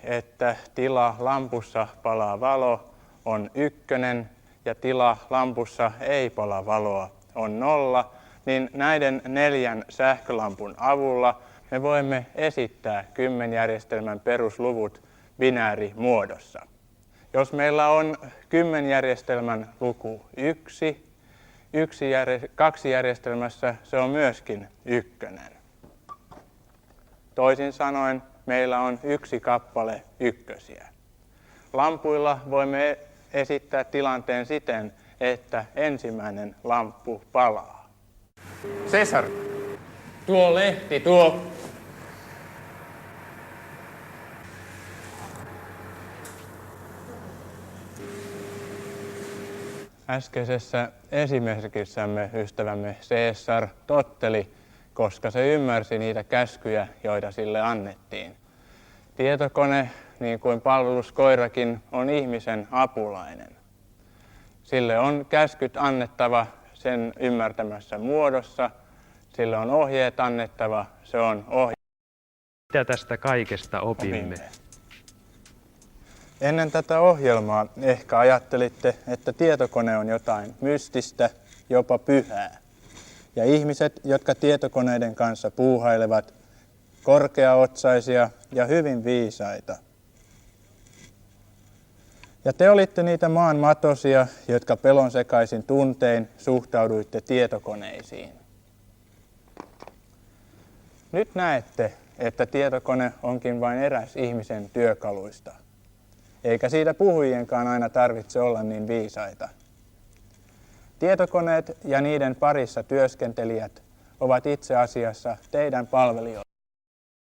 Että tila lampussa palaa valo on 1 ja tila lampussa ei pala valoa on 0, niin näiden 4 sähkölampun avulla me voimme esittää kymmenjärjestelmän perusluvut binäärimuodossa. Jos meillä on kymmenjärjestelmän luku 1, 2 järjestelmässä se on myöskin 1. Toisin sanoen meillä on 1 kappale ykkösiä. Lampuilla voimme esittää tilanteen siten, että ensimmäinen lamppu palaa. Cesar, tuo lehti, tuo. Äskeisessä esimerkissämme ystävämme Cesar totteli, koska se ymmärsi niitä käskyjä, joita sille annettiin. Tietokone, niin kuin palveluskoirakin, on ihmisen apulainen. Sille on käskyt annettava sen ymmärtämässä muodossa, sille on ohjeet annettava, se on ohje. Mitä tästä kaikesta opimme? Ennen tätä ohjelmaa ehkä ajattelitte, että tietokone on jotain mystistä, jopa pyhää. Ja ihmiset, jotka tietokoneiden kanssa puuhailevat, korkeaotsaisia ja hyvin viisaita. Ja te olitte niitä maan matosia, jotka pelonsekaisin tuntein suhtauduitte tietokoneisiin. Nyt näette, että tietokone onkin vain eräs ihmisen työkaluista. Eikä siitä puhujienkaan aina tarvitse olla niin viisaita. Tietokoneet ja niiden parissa työskentelijät ovat itse asiassa teidän palvelijoita.